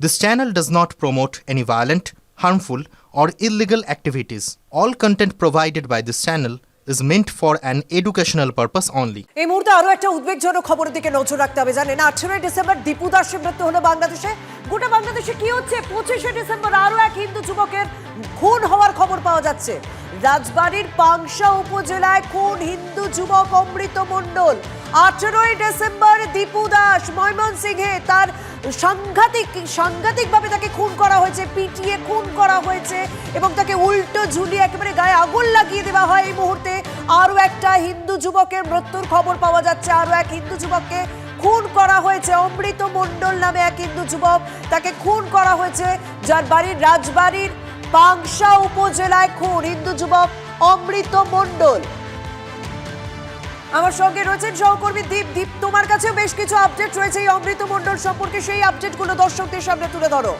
This channel does not promote any violent, harmful, or illegal activities. All content provided by this channel is meant for an educational purpose only. এই মুহূর্তে আরো একটা উদ্বেগজনক খবরের দিকে নজর রাখতে হবে। জানেন 18 ডিসেম্বর দীপু দাসের মৃত্যু হলো বাংলাদেশে। গোটা বাংলাদেশে কি হচ্ছে? 25 ডিসেম্বর আরো এক হিন্দু যুবকের খুন হওয়ার খবর পাওয়া যাচ্ছে। রাজবাড়ীর পাংশা উপজেলায় খুন হিন্দু যুবক অমৃত মণ্ডল। 18 ডিসেম্বর দীপু দাস ময়মনসিংহে তার সাংঘাতিকভাবে তাকে খুন করা হয়েছে, পিটিয়ে খুন করা হয়েছে এবং তাকে উল্টো ঝুলিয়ে একেবারে গায়ে আগুন লাগিয়ে দেওয়া হয়। এই মুহূর্তে আরো একটা হিন্দু যুবকের মৃত্যুর খবর পাওয়া যাচ্ছে। আরো এক হিন্দু যুবককে খুন করা হয়েছে। অমৃত মণ্ডল নামে এক হিন্দু যুবক, তাকে খুন করা হয়েছে, যার বাড়ির রাজবাড়ির পাংশা উপজেলায় খুন হিন্দু যুবক অমৃত মণ্ডল। আমার সঙ্গে রয়েছেন সহকর্মী দীপ, তোমার কাছেও বেশ কিছু আপডেট রয়েছে এই অমৃত মণ্ডল সম্পর্কে, সেই আপডেটগুলো দর্শকদের সামনে তুলে ধরো।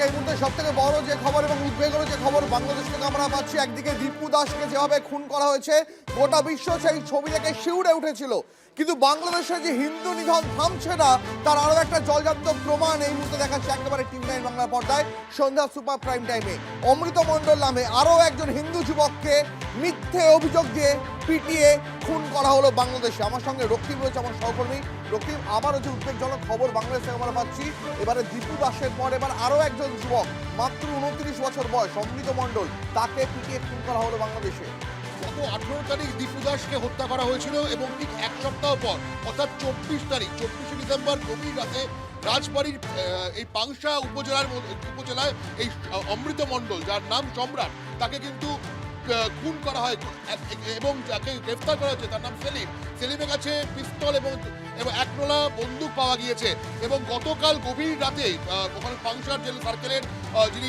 এই মুহূর্তে সব থেকে বড় যে খবর এবং উদ্বেগের যে খবর বাংলাদেশ থেকে আমরা পাচ্ছি, একদিকে দীপু দাসকে যেভাবে খুন করা হয়েছে গোটা বিশ্ব সেই ছবি দেখে শিউরে উঠেছিল, কিন্তু বাংলাদেশের যে হিন্দু নিধন থামছে না তার আরো একটা জলজান্ত প্রমাণ এই মুহূর্তে দেখাচ্ছে একেবারে টিভি নাইন বাংলা পর্দায় সন্ধ্যা সুপার প্রাইম টাইমে। অমৃত মণ্ডল নামে আরো একজন হিন্দু যুবককে মিথ্যে অভিযোগ দিয়ে পিটিয়ে খুন করা হলো বাংলাদেশে। আমার সঙ্গে রক্তিম রয়েছে, আমার সহকর্মী। রক্তিম, আবারও যে উদ্বেগজনক খবর বাংলাদেশ থেকে আমরা পাচ্ছি, এবারে দীপু দাসের পর এবার আরো একজন যুবক, মাত্র 29 বছর বয়স, অমৃত মণ্ডল, তাকে পিটিয়ে খুন করা হলো বাংলাদেশে। গত 18 তারিখ দীপু দাসকে হত্যা করা হয়েছিল এবং ঠিক এক সপ্তাহ পর অর্থাৎ 24 ডিসেম্বর গভীর রাতে রাজবাড়ির এই পাংশা উপজেলায় এই অমৃত মণ্ডল, যার নাম সম্রাট, তাকে কিন্তু খুন করা হয় এবং যাকে গ্রেফতার করা হয়েছে তার নাম সেলিমের কাছে পিস্তল এবং একনোলা বন্দুক পাওয়া গিয়েছে। এবং গতকাল গভীর রাতে ওখানে পাংশার জেল সার্কেলের যিনি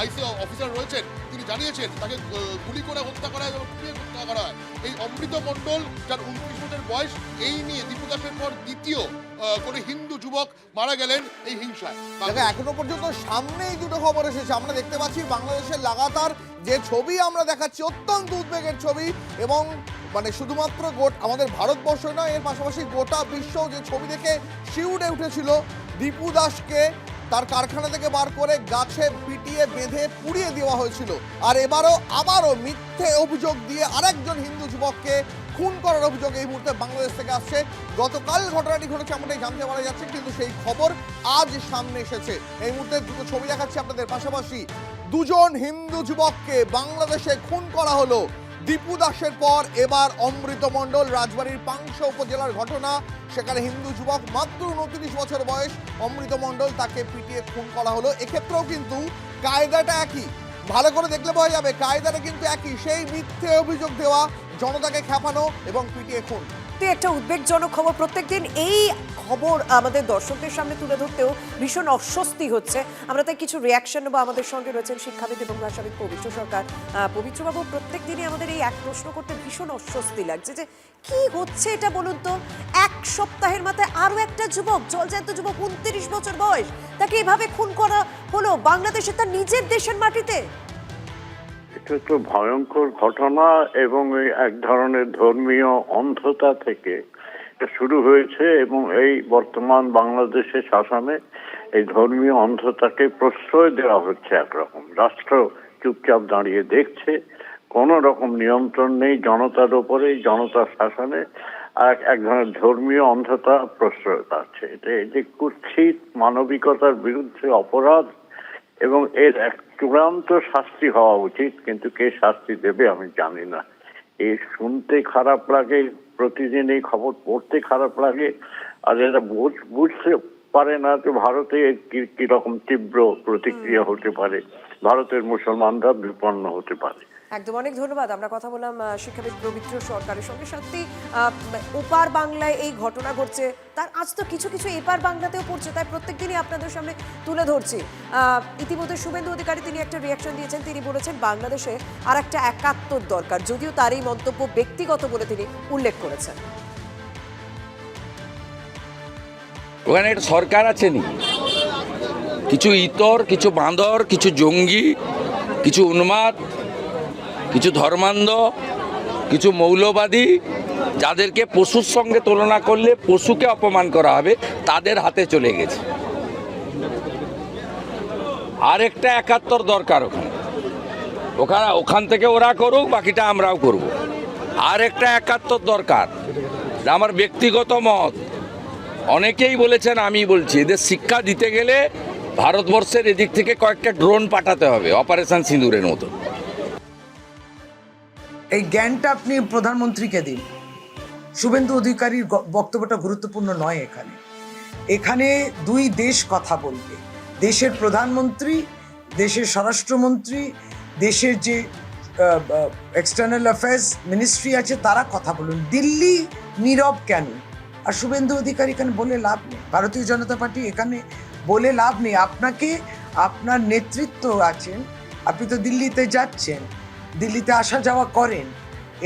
আইসি অফিসার রয়েছেন তিনি জানিয়েছেন তাকে গুলি করে হত্যা করা হয় এবং কুপিয়ে হত্যা করা হয়। এই অমৃত মণ্ডল, যার 29 বছর বয়স, এই নিয়ে দীপু দাসের পর দ্বিতীয় কোনো হিন্দু যুবক মারা গেলেন এই হিংসায়। এখনো পর্যন্ত সামনেই দুটো খবর এসেছে। আমরা দেখতে পাচ্ছি বাংলাদেশের লাগাতার যে ছবি আমরা দেখাচ্ছি, অত্যন্ত উদ্বেগের ছবি, এবং মানে শুধুমাত্র আমাদের ভারতবর্ষ নয়, এর পাশাপাশি গোটা বিশ্ব যে ছবি দেখে শিউরে উঠেছিল। দীপু দাসকে তার কারখানা থেকে বার করে গাছে পিটিয়ে বেঁধে পুড়িয়ে দেওয়া হয়েছিল, আর আবারও মিথ্যে অভিযোগ দিয়ে আরেকজন হিন্দু যুবককে খুন করার অভিযোগ এই মুহূর্তে বাংলাদেশ থেকে আসছে। গতকাল ঘটনাটি ঘটেছে এমনটাই জানতে পারা যাচ্ছে, কিন্তু সেই খবর আজ সামনে এসেছে। এই মুহূর্তে দুটো ছবি দেখাচ্ছি আপনাদের, পাশাপাশি দুজন হিন্দু যুবককে বাংলাদেশে খুন করা হলো। দীপু দাসের পর এবার অমৃত মণ্ডল, রাজবাড়ির পাংশা উপজেলার ঘটনা, সেখানে হিন্দু যুবক, মাত্র 29 বছর বয়স, অমৃত মণ্ডল, তাকে পিটিয়ে খুন করা হলো। এক্ষেত্রেও কিন্তু কায়দাটা একই, ভালো করে দেখলে বোঝা যাবে কায়দাটা কিন্তু একই, সেই মিথ্যে অভিযোগ দেওয়া, জনতাকে খেপানো এবং পিটিয়ে খুন। একটা উদ্বেগজনক খবর, প্রত্যেকদিন এই খবর আমাদের দর্শকদের সামনে তুলে ধরতেও ভীষণ অস্বস্তি হচ্ছে। আমরা তাই কিছু রিয়াকশন নেবো। আমাদের সঙ্গে রয়েছেন শিক্ষাবিদ এবং ভাষাবিদ পবিত্র সরকার। পবিত্রবাবু, প্রত্যেক দিনই আমাদের এই এক প্রশ্ন করতে ভীষণ অস্বস্তি লাগছে যে কি হচ্ছে এটা বলুন তো। এক সপ্তাহের মাথায় আরো একটা যুবক, জলজান্ত যুবক, 29 বছর বয়স, তাকে এভাবে খুন করা হলো বাংলাদেশে, তার নিজের দেশের মাটিতে। এটা তো ভয়ঙ্কর ঘটনা এবং এক ধরনের ধর্মীয় অন্ধতা থেকে শুরু হয়েছে, এবং এই বর্তমান বাংলাদেশের শাসনে এই ধর্মীয় অন্ধতাকে প্রশ্রয় দেওয়া হচ্ছে। একরকম রাষ্ট্র চুপচাপ দাঁড়িয়ে দেখছে, কোনো রকম নিয়ন্ত্রণ নেই জনতার উপরে, জনতার শাসনে এক ধরনের ধর্মীয় অন্ধতা প্রশ্রয় পাচ্ছে। এটা যে কুৎসিত মানবিকতার বিরুদ্ধে অপরাধ, এবং এর এক চূড়ান্ত শাস্তি হওয়া উচিত, কিন্তু কে শাস্তি দেবে আমি জানি না। এই শুনতে খারাপ লাগে, প্রতিদিন এই খবর পড়তে খারাপ লাগে, আর এরা বুঝতে পারে না যে ভারতে কিরকম তীব্র প্রতিক্রিয়া হতে পারে, ভারতের মুসলমানরা বিপন্ন হতে পারে। একদম, অনেক ধন্যবাদ। আমরা কথা বললাম শিক্ষাবিদ পবিত্র সরকারের সঙ্গে। সত্যি ওপার বাংলায় এই ঘটনা ঘটছে, তার আজ তো কিছু কিছু এপার বাংলাতেও পড়ছে, তাই প্রত্যেকদিনই আপনাদের সামনে তুলে ধরছি। ইতিমধ্যে শুভেন্দু অধিকারী তিনি একটা রিয়াকশন দিয়েছেন, তিনি বলেছেন বাংলাদেশে আর একটা একাত্তর দরকার, যদিও তার এই মন্তব্য ব্যক্তিগত বলে তিনি উল্লেখ করেছেন। ওখানে একটা সরকার আছে নি, কিছু ইতর, কিছু বাঁদর, কিছু জঙ্গি, কিছু উন্মাদ, কিছু ধর্মান্ধ, কিছু মৌলবাদী, যাদেরকে পশুর সঙ্গে তুলনা করলে পশুকে অপমান করা হবে, তাদের হাতে চলে গেছে। আরেকটা 71 দরকার ওখান থেকে ওরা করুক, বাকিটা আমরাও করব। আরেকটা 71 দরকার, এটা আমার ব্যক্তিগত মত। অনেকেই বলেছেন, আমি বলছি, এদের শিক্ষা দিতে গেলে ভারতবর্ষের এদিক থেকে কয়েকটা ড্রোন পাঠাতে হবে, অপারেশন সিঁদুরের মতো। এই জ্ঞানটা আপনি প্রধানমন্ত্রীকে দিন। শুভেন্দু অধিকারীর বক্তব্যটা গুরুত্বপূর্ণ নয়। এখানে দুই দেশ কথা বলবে, দেশের প্রধানমন্ত্রী, দেশের স্বরাষ্ট্রমন্ত্রী, দেশের যে এক্সটার্নাল অ্যাফেয়ার্স মিনিস্ট্রি আছে, তারা কথা বলুন। দিল্লি নীরব কেন? আর শুভেন্দু অধিকারী এখানে বলে লাভ নেই, ভারতীয় জনতা পার্টি এখানে বলে লাভ নেই। আপনাকে, আপনার নেতৃত্ব আছেন, আপনি তো দিল্লিতে যাচ্ছেন, দিল্লিতে আসা যাওয়া করেন,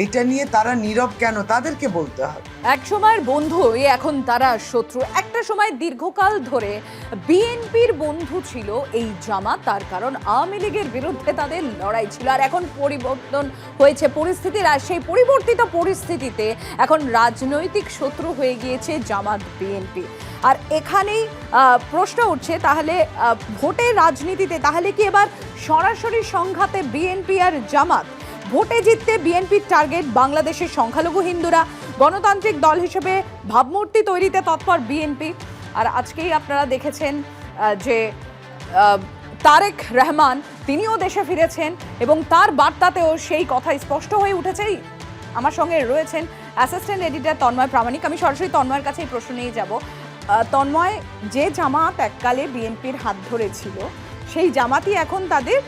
এটা নিয়ে তারা নীরব কেন? তাদেরকে বলতে হবে। এক সময়ের বন্ধু, এখন তারা শত্রু। একটা সময় দীর্ঘকাল ধরে বিএনপির বন্ধু ছিল এই জামাত, তার কারণ আওয়ামী লীগের বিরুদ্ধে তাদের লড়াই ছিল। আর এখন পরিবর্তন হয়েছে পরিস্থিতির, আর সেই পরিবর্তিত পরিস্থিতিতে এখন রাজনৈতিক শত্রু হয়ে গিয়েছে জামাত বিএনপি। আর এখানেই প্রশ্ন উঠছে, তাহলে ভোটের রাজনীতিতে তাহলে কি এবার সরাসরি সংঘাতে বিএনপি আর জামাত? ভোটে জিততে বিএনপির টার্গেট বাংলাদেশের সংখ্যালঘু হিন্দুরা, গণতান্ত্রিক দল হিসেবে ভাবমূর্তি তৈরিতে তৎপর বিএনপি। আর আজকেই আপনারা দেখেছেন যে তারেক রহমান, তিনিও দেশে ফিরেছেন এবং তার বার্তাতেও সেই কথা স্পষ্ট হয়ে উঠেছেই। আমার সঙ্গে রয়েছেন অ্যাসিস্ট্যান্ট এডিটর তন্ময় প্রামাণিক। আমি সরাসরি তন্ময়ের কাছে এই প্রশ্ন নিয়ে যাব। তন্ময়, যে জামাত এককালে বিএনপির হাত ধরেছিল, সেই জামাতই এখন তাদের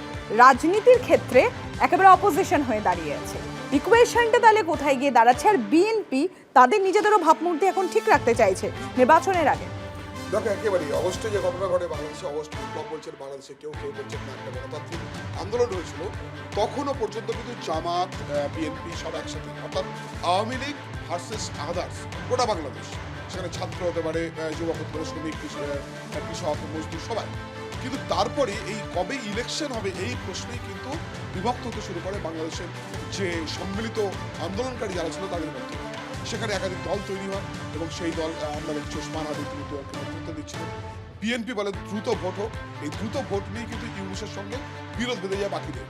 রাজনীতির ক্ষেত্রে একেবারে অপোজিশন হয়ে দাঁড়িয়ে আছে। ইকুয়েশনটা তাহলে কোথায় গিয়ে দাঁড়াচ্ছে? আর বিএনপি তাদের নিজেদেরও ভাবমূর্তি এখন ঠিক রাখতে চাইছে নির্বাচনের আগে। দেখো, একেবারেই অগস্টে যে ঘটনা ঘটে বাংলাদেশে, অগস্ট বিপ্লব বলছেন বাংলাদেশে, কেউ বলছেন না, একটা গণতান্ত্রিক আন্দোলন হয়েছিল, তখনও পর্যন্ত কিন্তু জামাত, বিএনপি সব একসাথে, অর্থাৎ আওয়ামী লীগ ভার্সেস আদার্স, গোটা বাংলাদেশ। সেখানে ছাত্র হতে পারে, যুবক হতে পারে, শ্রমিক, কৃষক, মজদুর, সবাই। কিন্তু তারপরে এই কবে ইলেকশন হবে এই প্রশ্নেই কিন্তু বিভক্ত হতে শুরু করে বাংলাদেশের যে সম্মিলিত আন্দোলনকারী যারা ছিল তাদের মধ্যে। সেখানে একাধিক দল তৈরি হয় এবং সেই দল, আমরা দেখছি ওসমান হাদি তিনি নেতৃত্ব দিচ্ছিলেন। বিএনপি বলে দ্রুত ভোট হোক, এই দ্রুত ভোট নিয়ে কিন্তু ইউনুসের সঙ্গে বিরোধ বেঁধে যায় বাকিদের।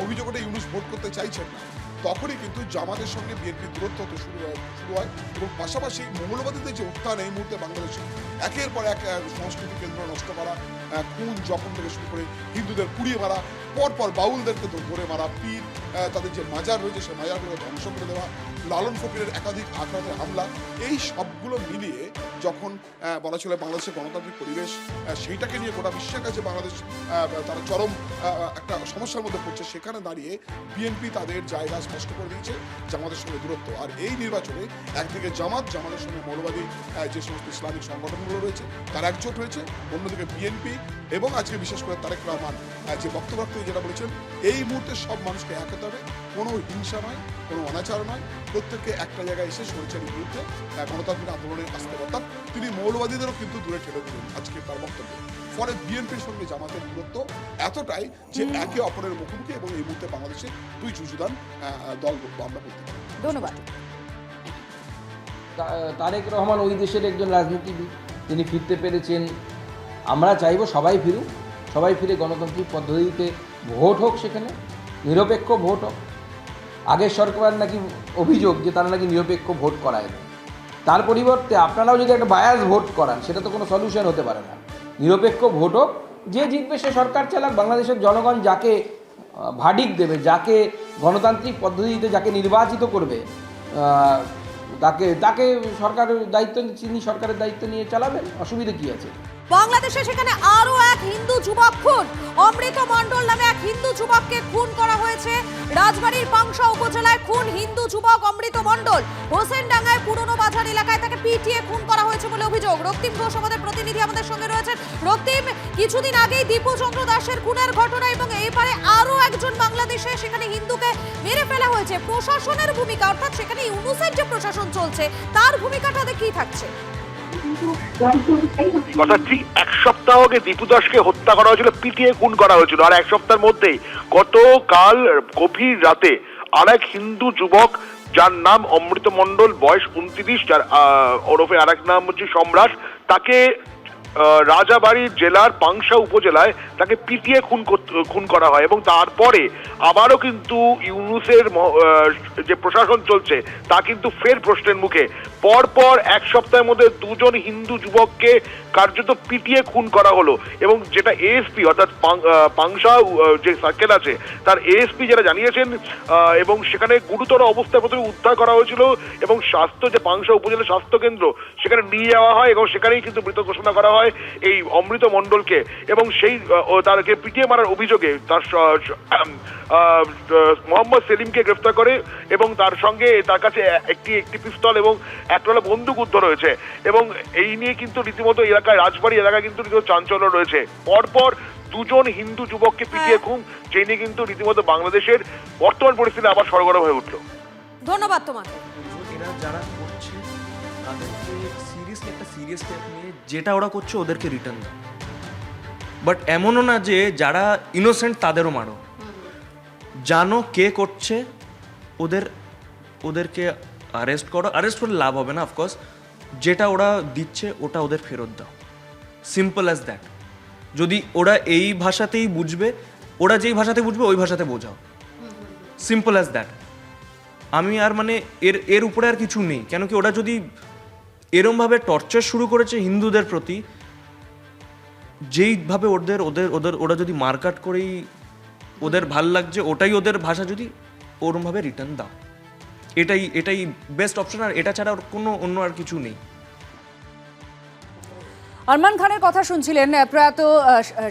অভিযোগ ওটা ইউনুস ভোট করতে চাইছেন না। তখনই কিন্তু জামাতের সঙ্গে বিএনপির দূরত্ব হতে শুরু হয় এবং পাশাপাশি মৌলবাদীদের যে উত্থান এই মুহূর্তে বাংলাদেশে, একের পর এক সংস্কৃতি কেন্দ্র নষ্ট করা, খুন জখম থেকে শুরু করে হিন্দুদের পুড়িয়ে মারা, পরপর বাউলদেরকে তো ধরে মারা, পীর তাদের যে মাজার রয়েছে সেই মাজারগুলো ধ্বংস করে দেওয়া, লালন ফকিরের একাধিক আক্রমণের হামলা, এই সবগুলো মিলিয়ে যখন বলা ছিল বাংলাদেশের গণতান্ত্রিক পরিবেশ, সেইটাকে নিয়ে গোটা বিশ্বের কাছে বাংলাদেশ তারা চরম একটা সমস্যার মধ্যে পড়ছে, সেখানে দাঁড়িয়ে বিএনপি তাদের জায়গা স্পষ্ট করে দিয়েছে জামাতের সঙ্গে দূরত্ব। আর এই নির্বাচনে একদিকে জামাতের সঙ্গে মৌলবাদী যে সমস্ত ইসলামিক সংগঠনগুলো রয়েছে তার একজোট হয়েছে, অন্যদিকে বিএনপি এবং আজকে বিশেষ করে তারেক রহমান যে বক্তব্য যেটা বলেছেন, এই মুহূর্তে সব মানুষকে এক হতে হবে, কোনো হিংসা নয়, কোনো অনাচার নয়, প্রত্যেককে একটা জায়গায় এসে স্বৈরাচারের বিরুদ্ধে গণতান্ত্রিক আন্দোলনে আসতে হবে। অর্থাৎ তিনি মৌলবাদীদেরও কিন্তু দূরে ঠেলে দিলেন আজকে তার বক্তব্য। ফলে বিএনপির সঙ্গে জামাতের দূরত্ব এতটাই যে একে অপরের মুখোমুখি এবং এই মুহূর্তে বাংলাদেশে দুই যুযুদান দল আমরা বলতে পারি। ধন্যবাদ। তারেক রহমান ওই দেশের একজন রাজনীতিবিদ, তিনি ফিরতে পেরেছেন। আমরা চাইব সবাই ফিরুক, সবাই ফিরে গণতান্ত্রিক পদ্ধতিতে ভোট হোক, সেখানে নিরপেক্ষ ভোট হোক। আগের সরকার নাকি অভিযোগ যে তারা নাকি নিরপেক্ষ ভোট করায় না, তার পরিবর্তে আপনারাও যদি একটা বায়াস ভোট করান, সেটা তো কোনো সলিউশন হতে পারে না। নিরপেক্ষ ভোট হোক, যে জিতবে সে সরকার চালাক। বাংলাদেশের জনগণ যাকে ভার্ডিক্ট দেবে, যাকে গণতান্ত্রিক পদ্ধতিতে যাকে নির্বাচিত করবে, তাকে সরকারের দায়িত্ব, তিনি সরকারের দায়িত্ব নিয়ে চালাবেন, অসুবিধা কি আছে? বাংলাদেশে সেখানে আরো এক হিন্দু যুবক খুন। অমৃত মণ্ডল নামে এক হিন্দু যুবককে খুন করা হয়েছে। রাজবাড়ীর পাংশা উপজেলায় খুন হিন্দু যুবক অমৃত মণ্ডল। হোসেনডাঙ্গায় পুরনো বাজার এলাকায় তাকে পিটিয়ে খুন করা হয়েছে বলে অভিযোগ। রক্তিম ঘোষ আমাদের প্রতিনিধি আমাদের সঙ্গে রয়েছেন। রক্তিম, কিছুদিন আগেই দীপু চন্দ্র দাসের খুনের ঘটনা এবং এইবারে আরো একজন বাংলাদেশে সেখানে হিন্দুকে মেরে ফেলা হয়েছে। প্রশাসনের ভূমিকা, অর্থাৎ সেখানে ইউনুসের যে প্রশাসন চলছে তার ভূমিকাটা কি থাকছে? কথা ঠিক এক সপ্তাহ আগে দীপু দাসকে হত্যা করা হয়েছিল, পিটিয়ে খুন করা হয়েছিল। আর এক সপ্তাহের মধ্যেই গতকাল গভীর রাতে আরেক হিন্দু যুবক, যার নাম অমৃত মণ্ডল, বয়স 29, যার ওরফে আরেক নাম হচ্ছে সম্রাট, তাকে রাজাবাড়ি জেলার পাংশা উপজেলায় তাকে পিটিয়ে খুন করা হয় এবং তারপরে আবারও কিন্তু ইউনূসের যে প্রশাসন চলছে তা কিন্তু ফের প্রশ্নের মুখে। পরপর এক সপ্তাহের মধ্যে দুজন হিন্দু যুবককে কার্যত পিটিয়ে খুন করা হলো এবং যেটা এএসপি অর্থাৎ পাংশা যে সার্কেল আছে তার এএসপি যারা জানিয়েছেন এবং সেখানে গুরুতর অবস্থায় প্রথমে উদ্ধার করা হয়েছিল এবং যে পাংশা উপজেলা স্বাস্থ্য কেন্দ্র সেখানে নিয়ে যাওয়া হয় এবং সেখানেই কিন্তু মৃত ঘোষণা করা হয় এই অমৃত মণ্ডলকে এবং সেই তাকে পিটিয়ে মারার অভিযোগে তার মোহাম্মদ সেলিমকে গ্রেফতার করে এবং তার সঙ্গে তার কাছে একটি পিস্তল এবং একটা বন্দুক উদ্ধার হয়েছে এবং এই নিয়ে কিন্তু রীতিমতো এলাকায় রাজবাড়ি এলাকায় কিন্তু চাঞ্চল্য রয়েছে। পরপর দুজন হিন্দু যুবককে পিটিয়ে খুন, যে নিয়ে কিন্তু রীতিমতো বাংলাদেশের বর্তমান পরিস্থিতি আবার সরগরম হয়ে উঠল। ধন্যবাদ তোমাকে। এরা যারা করছে তাদেরকে সিরিয়াসলি একটা সিরিয়াস স্টেপ নিয়ে যেটা ওরা করছে ওদেরকে রিটার্ন দাও, বাট এমনও না যে যারা ইনোসেন্ট তাদেরও মারো। জানো কে করছে, ওদেরকে অ্যারেস্ট করো। অ্যারেস্ট করলে লাভ হবে না অফকোর্স, যেটা ওরা দিচ্ছে ওটা ওদের ফেরত দাও, সিম্পল অ্যাজ দ্যাট। যদি ওরা এই ভাষাতেই বুঝবে, ওরা যেই ভাষাতে বুঝবে ওই ভাষাতে বোঝাও, সিম্পল অ্যাজ দ্যাট। আমি আর মানে এর উপরে আর কিছু নেই। কেন কি ওরা যদি এরমভাবে টর্চার শুরু করেছে হিন্দুদের প্রতি, যেইভাবে ওরা যদি মারকাট করেই ওদের ভাল লাগছে ওটাই ওদের ভাষা, যদি ওরমভাবে রিটার্ন দাও, এটাই বেস্ট অপশন। আর এটা ছাড়া কোনো অন্য আর কিছু নেই। আরমান খানের কথা শুনছিলেন, প্রয়াত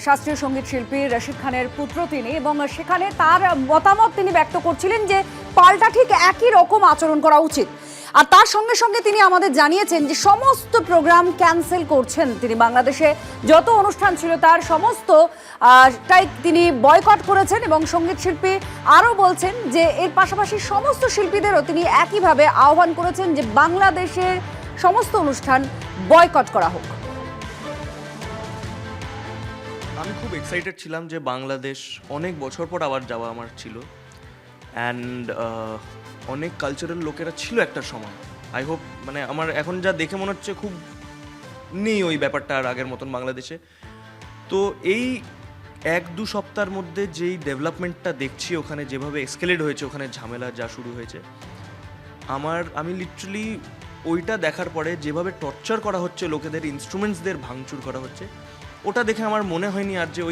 শাস্ত্রীয় সঙ্গীত শিল্পী রশিদ খানের পুত্র তিনি, এবং সেখানে তার মতামত তিনি ব্যক্ত করছিলেন যে পাল্টা ঠিক একই রকম আচরণ করা উচিত। আর তার সঙ্গে সঙ্গে তিনি আমাদের জানিয়েছেন যে সমস্ত প্রোগ্রাম ক্যান্সেল করছেন তিনি। বাংলাদেশে যত অনুষ্ঠান ছিল তার সমস্তটাই তিনি বয়কট করেছেন এবং সঙ্গীত শিল্পী আরও বলছেন যে এর পাশাপাশি সমস্ত শিল্পীদেরও তিনি একইভাবে আহ্বান করেছেন যে বাংলাদেশের সমস্ত অনুষ্ঠান বয়কট করা হোক। আমি খুব এক্সাইটেড ছিলাম যে বাংলাদেশ অনেক বছর পর আবার যাওয়া আমার ছিল, অ্যান্ড অনেক কালচারাল লোকেরা ছিল একটা সময়। আই হোপ মানে আমার এখন যা দেখে মনে হচ্ছে খুব নেই ওই ব্যাপারটা আর আগের মতন বাংলাদেশে। তো এই 1-2 সপ্তাহের মধ্যে যেই ডেভেলপমেন্টটা দেখছি ওখানে, যেভাবে এক্সকেলেট হয়েছে ওখানে ঝামেলা যা শুরু হয়েছে, আমি লিটারালি ওইটা দেখার পরে যেভাবে টর্চার করা হচ্ছে লোকেদের, ইনস্ট্রুমেন্টসদের ভাঙচুর করা হচ্ছে, ওটা দেখে আমার মনে হয়নি আর যে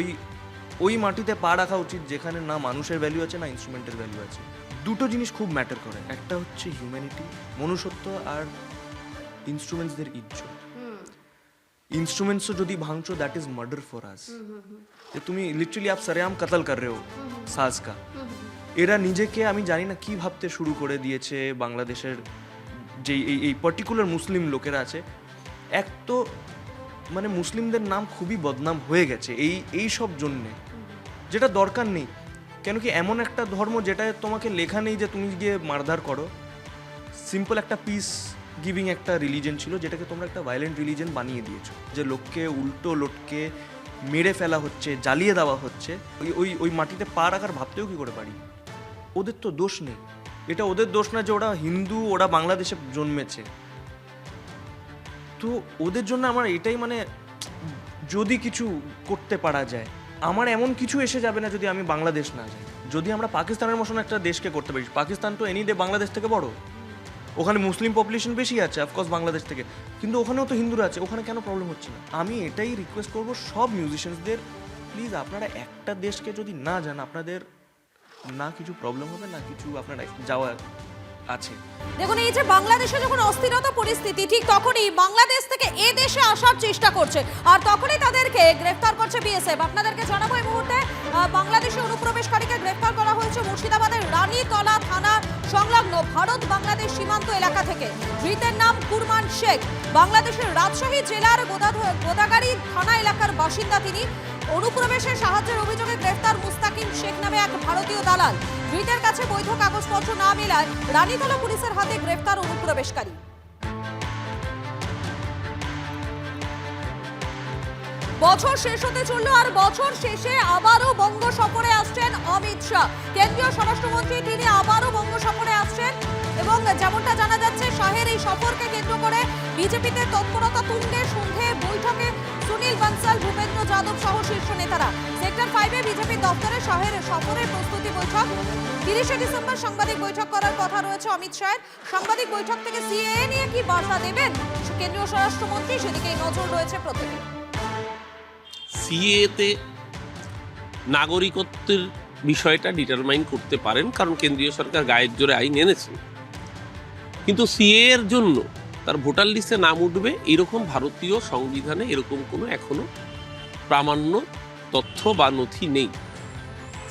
ওই মাটিতে পা রাখা উচিত যেখানে না মানুষের ভ্যালু আছে না ইনস্ট্রুমেন্টের ভ্যালু আছে। দুটো জিনিস খুব ম্যাটার করে, একটা হচ্ছে হিউম্যানিটি, মনুষ্যত্ব, আর ইনস্ট্রুমেন্টসদের ইজ্জত। इंस्ट्रूमेंट्स যদি ভাঙছো that is murder for us. তুমি লিটারালি আপ সরেআম কতল কর রহে হো সাজ কা। এরা নিজেকে আমি জানি না কি ভাবতে শুরু করে দিয়েছে বাংলাদেশের যে এই পার্টিকুলার মুসলিম লোকেরা আছে। এক তো মানে মুসলিমদের নাম খুবই বদনাম হয়ে গেছে এই সব জন্যে, যেটা দরকার নেই। কেন কি এমন একটা ধর্ম যেটা তোমাকে লেখা নেই যে তুমি গিয়ে মারধার করো। সিম্পল একটা পিস গিভিং একটা রিলিজন ছিল, যেটাকে তোমরা একটা ভায়োলেন্ট রিলিজন বানিয়ে দিয়েছো, যে লোককে উল্টো লটকে মেরে ফেলা হচ্ছে, জ্বালিয়ে দেওয়া হচ্ছে। ওই মাটিতে পা রাখার ভাবতেও কি করে পারি? ওদের তো দোষ নেই, এটা ওদের দোষ না যে ওরা হিন্দু, ওরা বাংলাদেশে জন্মেছে। তো ওদের জন্য আমার এটাই মানে যদি কিছু করতে পারা যায়, আমার এমন কিছু এসে যাবে না যদি আমি বাংলাদেশ না যাই। যদি আমরা পাকিস্তানের মতন একটা দেশকে করতে পারি, পাকিস্তান তো এনি ডে বাংলাদেশ থেকে বড়, ওখানে মুসলিম পপুলেশন বেশি আছে অফকোর্স বাংলাদেশ থেকে, কিন্তু ওখানেও তো হিন্দুরা আছে, ওখানে কেন প্রবলেম হচ্ছে না? আমি এটাই রিকোয়েস্ট করবো সব মিউজিশিয়ানসদের, প্লিজ আপনারা একটা দেশকে যদি না যান, আপনাদের না কিছু প্রবলেম হবে না কিছু আপনারা যাওয়া আছে। দেখুন, এই যে বাংলাদেশে যখন অস্থিরতা পরিস্থিতি, ঠিক তখনই বাংলাদেশ থেকে এ দেশে আসার চেষ্টা করছে, আর তখনই তাদেরকে গ্রেফতার করছে বিএসএফ। আপনাদেরকে জানাবো এই মুহূর্তে বাংলাদেশে অনুপ্রবেশকারীকে গ্রেফতার করা হয়েছে মুর্শিদাবাদের রানীতলা থানা সংলগ্ন ভারত বাংলাদেশ সীমান্ত এলাকা থেকে। ধৃতের নাম কুরমান শেখ, বাংলাদেশের রাজশাহী জেলার গোদাগাড়ি থানা এলাকার বাসিন্দা তিনি। অনুপ্রবেশের সাহায্যের অভিযোগে গ্রেফতার মুস্তাকিম শেখ নামে এক ভারতীয় দালাল। ধৃতের কাছে বৈধ কাগজপত্র না মেলায় রানীতলা পুলিশের হাতে গ্রেফতার অনুপ্রবেশকারী। বছর শেষ হতে চললো আর বছর শেষে আবারও বঙ্গ সফরে আসছেন অমিত শাহ। কেন্দ্রীয় স্বরাষ্ট্রমন্ত্রী তিনি আবারও বঙ্গ সফরে আসছেন এবং যেমনটা জানা যাচ্ছে শাহের এই সফরকে কেন্দ্র করে বিজেপিতে তৎপরতা তুঙ্গে। সন্ধ্যে বৈঠকে সুনীল বানসাল, ভূপেন্দ্র যাদব সহ শীর্ষ নেতারা। সেক্টর 5-এ বিজেপি দপ্তরে শাহের সফরের প্রস্তুতি বৈঠক। 30শে ডিসেম্বর সাংবাদিক বৈঠক করার কথা রয়েছে অমিত শাহের। সাংবাদিক বৈঠক থেকে সিএএ নিয়ে কি বার্তা দেবেন কেন্দ্রীয় স্বরাষ্ট্রমন্ত্রী, সেদিকেই নজর রয়েছে প্রত্যেকের। সিএতে নাগরিকত্বের বিষয়টা ডিটারমাইন করতে পারেন, কারণ কেন্দ্রীয় সরকার গায়ের জোরে আইন এনেছেন। কিন্তু সিএ এর জন্য তার ভোটার লিস্টে নাম উঠবে এরকম ভারতীয় সংবিধানে এরকম কোনো এখনো প্রামাণ্য তথ্য বা নথি নেই।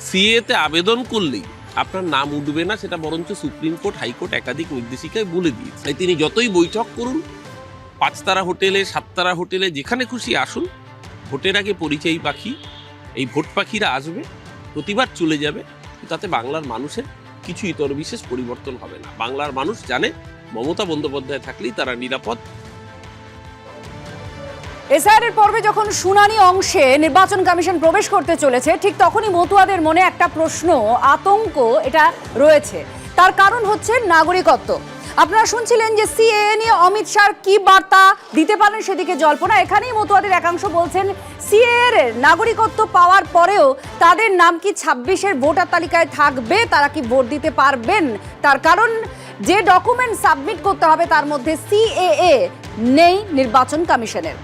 সিএতে আবেদন করলেই আপনার নাম উঠবে না, সেটা বরঞ্চ সুপ্রিম কোর্ট, হাইকোর্ট একাধিক নির্দেশিকায় বলে দিয়েছে। তাই তিনি যতই বৈঠক করুন, 5 তারা হোটেলে, 7 তারা হোটেলে, যেখানে খুশি আসুন, ভোটের আগে পরিচয়ী পাখি, এই ভোট পাখিরা আসবে, প্রতিবার চলে যাবে, তাতে বাংলার মানুষের কিছু ইতর বিশেষ পরিবর্তন হবে না। বাংলার মানুষ জানে মমতা বন্দ্যোপাধ্যায় থাকলেই তারা নিরাপদ। এসআইআর পর্বে যখন শুনানি অংশে নির্বাচন কমিশন প্রবেশ করতে চলেছে, ঠিক তখনই মতুয়াদের মনে একটা প্রশ্ন, আতঙ্ক এটা রয়েছে। তার কারণ হচ্ছে নাগরিকত্ব। আপনারা শুনছিলেন যে সিএএ নিয়ে অমিত শাহ কি বার্তা দিতে পারেন সেদিকে জল্পনা। এখানেই মতুয়াদের একাংশ বলছেন সিএএর নাগরিকত্ব পাওয়ার পরেও তাদের নাম কি 26-এর ভোটার তালিকায় থাকবে, তারা কি ভোট দিতে পারবেন। তার কারণ যে ডকুমেন্ট সাবমিট করতে হবে তার মধ্যে সিএএ নেই নির্বাচন কমিশনের।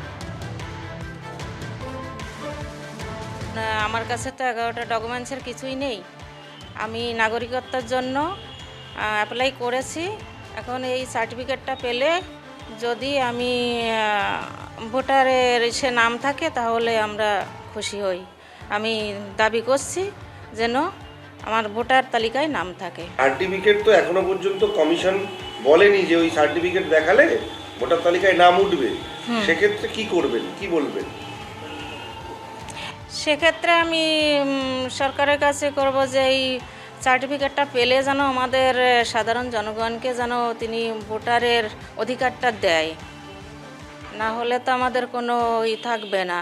আমার কাছে তো 11টা ডকুমেন্টসের কিছুই নেই। আমি নাগরিকত্বের জন্য অ্যাপ্লাই করেছি। এখন এই সার্টিফিকেটটা পেলে যদি আমি ভোটারের সে নাম থাকে তাহলে আমরা খুশি হই। আমি দাবি করছি যেন আমার ভোটার তালিকায় নাম থাকে। সার্টিফিকেট তো এখনো পর্যন্ত কমিশন বলেনি যে ওই সার্টিফিকেট দেখালে ভোটার তালিকায় নাম উঠবে। সেক্ষেত্রে কি করবেন, কি বলবেন? সেক্ষেত্রে আমি সরকারের কাছে করব যে এই সার্টিফিকেটটা পেলে যেন আমাদের সাধারণ জনগণকে যেন তিনি ভোটারের অধিকারটা দেয়, না হলে তো আমাদের কোনো থাকবে না।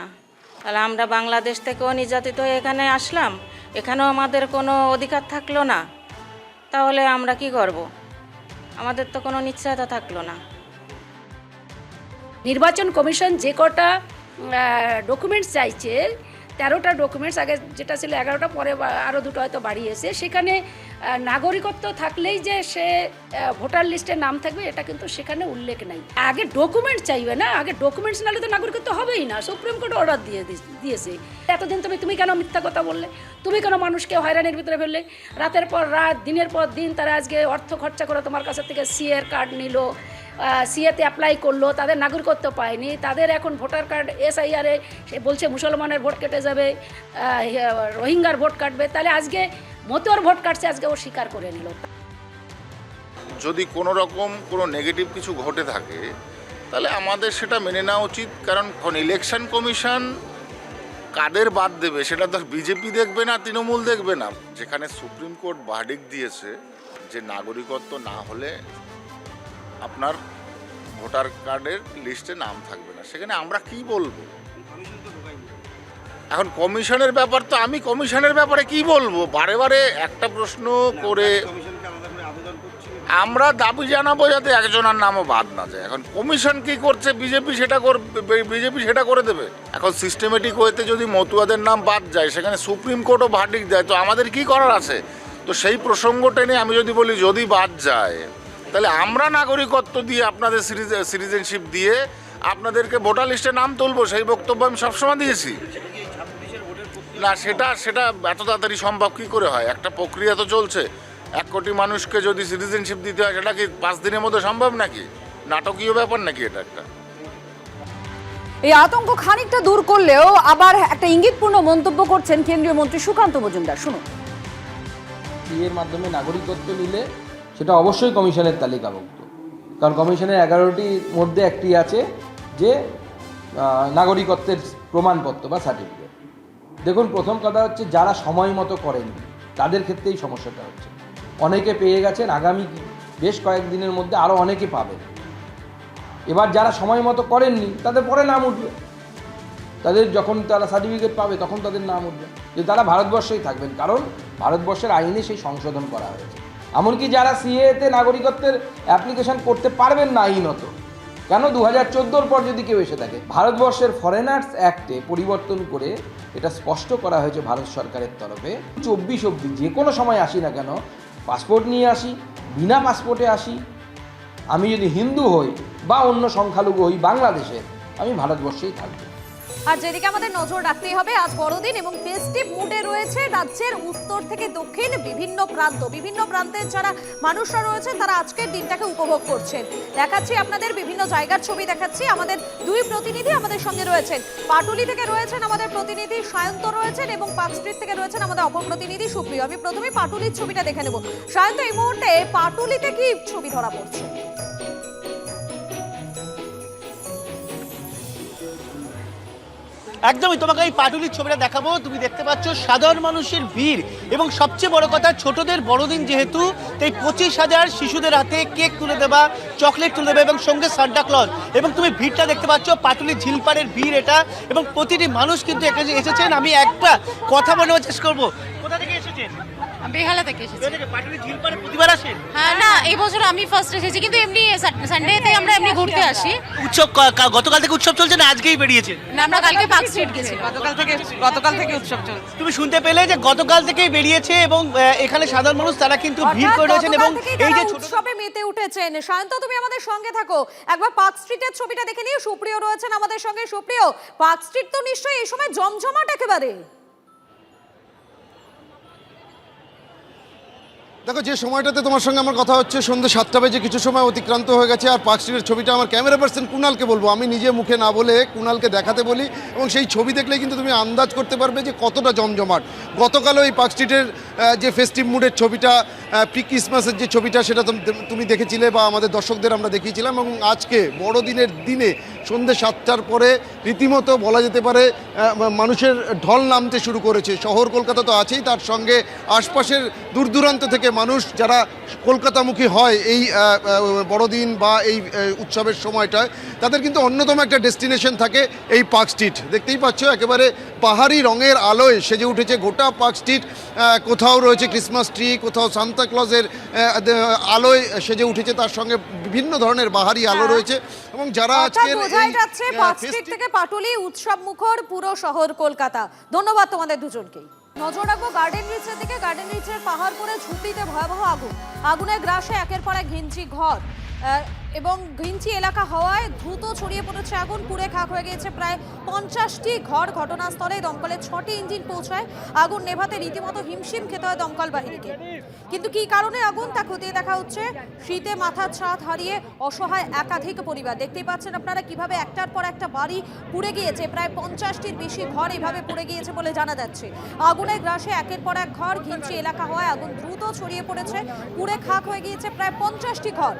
তাহলে আমরা বাংলাদেশ থেকেও নির্যাতিত হয়ে এখানে আসলাম, এখানেও আমাদের কোনো অধিকার থাকলো না, তাহলে আমরা কি করব? আমাদের তো কোনো নিশ্চয়তা থাকলো না। নির্বাচন কমিশন যে কটা ডকুমেন্টস চাইছে, 13টা ডকুমেন্টস, আগে যেটা ছিল 11টা, পরে আরও 2টো হয়তো বাড়িয়েছে। সেখানে নাগরিকত্ব থাকলেই যে সে ভোটার লিস্টে নাম থাকবে এটা কিন্তু সেখানে উল্লেখ নাই। আগে ডকুমেন্ট চাইবে না, আগে ডকুমেন্টস নাহলে তো নাগরিকত্ব হবেই না। সুপ্রিম কোর্ট অর্ডার দিয়েছে। এতদিন তুমি কেন মিথ্যা কথা বললে, তুমি কেন মানুষকে হয়রানির ভিতরে ফেললে? রাতের পর রাত, দিনের পর দিন তারা আজকে অর্থ খরচা করে তোমার কাছ থেকে সিএর কার্ড নিল, সিএতে অ্যাপ্লাই করলো, তাদের নাগরিকত্ব পায়নি, তাদের এখন ভোটার কার্ড এসআইআরে সে বলছে মুসলমানের ভোট কেটে যাবে, রোহিঙ্গার ভোট কাটবে। তাহলে আজকে মতুয়ার ভোট কাটছে, আজকে ও স্বীকার করে নিল। যদি কোনো রকম কোনো নেগেটিভ কিছু ঘটে থাকে তাহলে আমাদের সেটা মেনে নেওয়া উচিত। কারণ ইলেকশন কমিশন কাদের বাদ দেবে সেটা তো বিজেপি দেখবে না, তৃণমূল দেখবে না। যেখানে সুপ্রিম কোর্ট ভার্ডিক্ট দিয়েছে যে নাগরিকত্ব না হলে আপনার ভোটার কার্ডের লিস্টে নাম থাকবে না, সেখানে আমরা কি বলবো? এখন কমিশনের ব্যাপার তো আমি কমিশনের ব্যাপারে কি বলবো? বারে বারে একটা প্রশ্ন করে আমরা দাবি জানাবো যাতে একজনের নামও বাদ না যায়। এখন কমিশন কি করছে, বিজেপি সেটা করে দেবে। এখন সিস্টেমেটিক ওয়েতে যদি মতুয়াদের নাম বাদ যায়, সেখানে সুপ্রিম কোর্টও ভার্ডিক্ট দেয়, তো আমাদের কি করার আছে? তো সেই প্রসঙ্গ টেনে আমি যদি বলি যদি বাদ যায় তাহলে আমরা নাগরিকত্ব দিয়ে আপনাদের সিটিজেনশিপ দিয়ে আপনাদেরকে ভোটার লিস্টে নাম তুলবো, সেই বক্তব্য আমি সবসময় দিয়েছি। না, সেটা এত তাড়াতাড়ি সম্ভব কী করে হয়? একটা প্রক্রিয়া তো চলছে। 1 কোটি মানুষকে যদি সিটিজেনশিপ দিতে হয়, সেটা কি 5 দিনের মধ্যে সম্ভব নাকি? নাটকীয় ব্যাপার নাকি এটা একটা? এই আতঙ্ক খানিকটা দূর করলেও আবার একটা ইঙ্গিতপূর্ণ মন্তব্য করছেন কেন্দ্রীয় মন্ত্রী সুকান্ত মজুমদার। শুনুন। এর মাধ্যমে নাগরিকত্ব নিলে সেটা অবশ্যই কমিশনের তালিকাভুক্ত, কারণ কমিশনের 11টির মধ্যে একটি আছে যে নাগরিকত্বের প্রমাণপত্র বা সার্টিফিকেট। দেখুন, প্রথম কথা হচ্ছে যারা সময় মতো করেননি তাদের ক্ষেত্রেই সমস্যাটা হচ্ছে। অনেকে পেয়ে গেছেন, আগামী বেশ কয়েকদিনের মধ্যে আরও অনেকে পাবেন। এবার যারা সময় মতো করেননি তাদের পরে নাম উঠবে। তাদের যখন তারা সার্টিফিকেট পাবে তখন তাদের নাম উঠবে যে তারা ভারতবর্ষেই থাকবেন, কারণ ভারতবর্ষের আইনে সেই সংশোধন করা হয়েছে। এমনকি যারা সিএতে নাগরিকত্বের অ্যাপ্লিকেশন করতে পারবেন না আইনত, কেন 2014 পর যদি কেউ এসে থাকে, ভারতবর্ষের ফরেনার্স অ্যাক্টে পরিবর্তন করে এটা স্পষ্ট করা হয়েছে ভারত সরকারের তরফে 24 অবধি যে কোনো সময় আসি না কেন, পাসপোর্ট নিয়ে আসি, বিনা পাসপোর্টে আসি, আমি যদি হিন্দু হই বা অন্য সংখ্যালঘু হই বাংলাদেশের, আমি ভারতবর্ষেই থাকবো। আর যেদিকে আমাদের নজর রাখতেই হবে, আজ বড়দিন এবং ফেস্টিভ মুডে রয়েছে রাজ্যের উত্তর থেকে দক্ষিণ বিভিন্ন প্রান্তের যারা মানুষরা রয়েছেন তারা আজকের দিনটাকে উপভোগ করছেন। দেখাচ্ছি আপনাদের বিভিন্ন জায়গার ছবি দেখাচ্ছি। আমাদের দুই প্রতিনিধি আমাদের সঙ্গে রয়েছেন। পাটুলি থেকে রয়েছেন আমাদের প্রতিনিধি সায়ন্ত রয়েছেন এবং পার্ক স্ট্রিট থেকে রয়েছেন আমাদের অপর প্রতিনিধি সুপ্রিয়। আমি প্রথমে পাটুলির ছবিটা দেখে নেব। সায়ন্ত, এই মুহূর্তে পাটুলিতে কি ছবি ধরা পড়ছে? একদমই, তোমাকে এই পাটুলির ছবিটা দেখাবো। তুমি দেখতে পাচ্ছ সাধারণ মানুষের ভিড় এবং সবচেয়ে বড় কথা ছোটদের বড়দিন যেহেতু, তাই 25,000 শিশুদের হাতে কেক তুলে দেওয়া, চকলেট তুলে দেবে এবং সঙ্গে সান্টা ক্লজ। এবং তুমি ভিড়টা দেখতে পাচ্ছ, পাটুলির ঝিলপাড়ের ভিড় এটা, এবং প্রতিটি মানুষ কিন্তু এখানে এসেছেন। আমি একটা কথা বলতে চেষ্টা করবো, কোথা থেকে এসেছেন? বেহালা থেকে এসেছি। পাটুলির ঝিলপাড়ে প্রতিবার আসেন? হ্যাঁ, না এই বছর আমি ফার্স্ট এসেছি, কিন্তু এমনি সানডেতে আমরা এমনি ঘুরতে আসি। উৎসব গতকাল থেকে উৎসব চলছে না আজকেই বেরিয়েছে? না, আমরা কালকে পার্ক স্ট্রিট গেছি। গতকাল থেকে উৎসব চলছে। তুমি শুনতে পেলে যে গতকাল থেকেই বেরিয়েছে এবং এখানে সাধারণ মানুষ তারা কিন্তু ভিড় করে রয়েছেন এবং এই যে উৎসবে মেতে উঠেছেন। সায়ন্ত, তুমি আমাদের সঙ্গে থাকো, একবার পার্ক স্ট্রিটের ছবিটা দেখে নিও। সুপ্রিয় রয়েছেন আমাদের সঙ্গে। সুপ্রিয়, পার্ক স্ট্রিট তো নিশ্চয়ই এই সময় জমজমাট একেবারে। দেখো, যে সময়টাতে তোমার সঙ্গে আমার কথা হচ্ছে সন্ধ্যে 7টা বেজে কিছু সময় অতিক্রান্ত হয়ে গেছে। আর পার্ক স্ট্রিটের ছবিটা আমার ক্যামেরা পার্সন কুণালকে বলবো, আমি নিজে মুখে না বলে কুণালকে দেখাতে বলি, এবং সেই ছবি দেখলেই কিন্তু তুমি আন্দাজ করতে পারবে যে কতটা জমজমাট। গতকালও এই পার্ক স্ট্রিটের যে ফেস্টিভ মুডের ছবিটা, প্রি ক্রিসমাসের যে ছবিটা, সেটা তুমি দেখেছিলে বা আমাদের দর্শকদের আমরা দেখিয়েছিলাম। এবং আজকে বড়দিনের দিনে সন্ধ্যে 7টার পরে রীতিমতো বলা যেতে পারে মানুষের ঢল নামতে শুরু করেছে। শহর কলকাতা তো আছেই, তার সঙ্গে আশপাশের দূর দূরান্ত থেকে মানুষ যারা কলকাতামুখী হয় এই বড়দিন বা এই উৎসবের সময়টায়, তাদের কিন্তু অন্যতম একটা ডেস্টিনেশন থাকে এই পার্ক স্ট্রিট। দেখতেই পাচ্ছ একেবারে পাহাড়ি রঙের আলোয় সেজে উঠেছে গোটা পার্ক স্ট্রিট। কোথাও রয়েছে ক্রিসমাস ট্রি, কোথাও সান্তা ক্লজের আলোয় সেজে উঠেছে, তার সঙ্গে বিভিন্ন ধরনের বাহারি আলো রয়েছে। এবং যারা আজকে বোঝাই যাচ্ছে পার্ক স্ট্রিট থেকে পাটুলি উৎসব মুখর পুরো শহর কলকাতা। ধন্যবাদ তোমাদের দুজনকেই। নজর রাখবো গার্ডেন রিচের দিকে। গার্ডেন রিচের পাহাড়পুরে ঝুপড়িতে ভয়াবহ আগুন। আগুনের গ্রাসে একের পর এক ঘিঞ্চি ঘর এবং ঘিঞ্চি এলাকা হওয়ায় দ্রুত ছড়িয়ে পড়েছে আগুন। পুড়ে খাক হয়ে গিয়েছে প্রায় 50টি ঘর। ঘটনাস্থলে দমকলের 6টি ইঞ্জিন পৌঁছায়। আগুন নেভাতে রীতিমতো হিমশিম খেতে হয় দমকল বাহিনীকে। কিন্তু কি কারণে আগুন তা খতিয়ে দেখা হচ্ছে। শীতে মাথার ছাদ হারিয়ে অসহায় একাধিক পরিবার। দেখতেই পাচ্ছেন আপনারা কিভাবে একটার পর একটা বাড়ি পুড়ে গিয়েছে। প্রায় 50টির বেশি ঘর এভাবে পুড়ে গিয়েছে বলে জানা যাচ্ছে। আগুনের গ্রাসে একের পর এক ঘর। ঘিঞ্চি এলাকা হওয়ায় আগুন দ্রুত ছড়িয়ে পড়েছে। পুড়ে খাক হয়ে গিয়েছে প্রায় 50টি ঘর।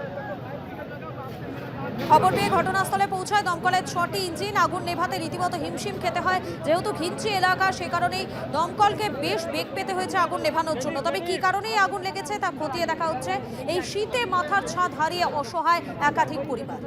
খবর পেয়ে ঘটনাস্থলে পৌঁছায় দমকলের 6টি ইঞ্জিন। আগুন নেভাতে রীতিমতো হিমশিম খেতে হয়। যেহেতু ঘিঞ্চি এলাকা, সে কারণেই দমকলকে বেশ বেগ পেতে হয়েছে আগুন নেভানোর জন্য। তবে কি কারণেই আগুন লেগেছে তা খতিয়ে দেখা হচ্ছে। এই শীতে মাথার ছাদ হারিয়ে অসহায় একাধিক পরিবার।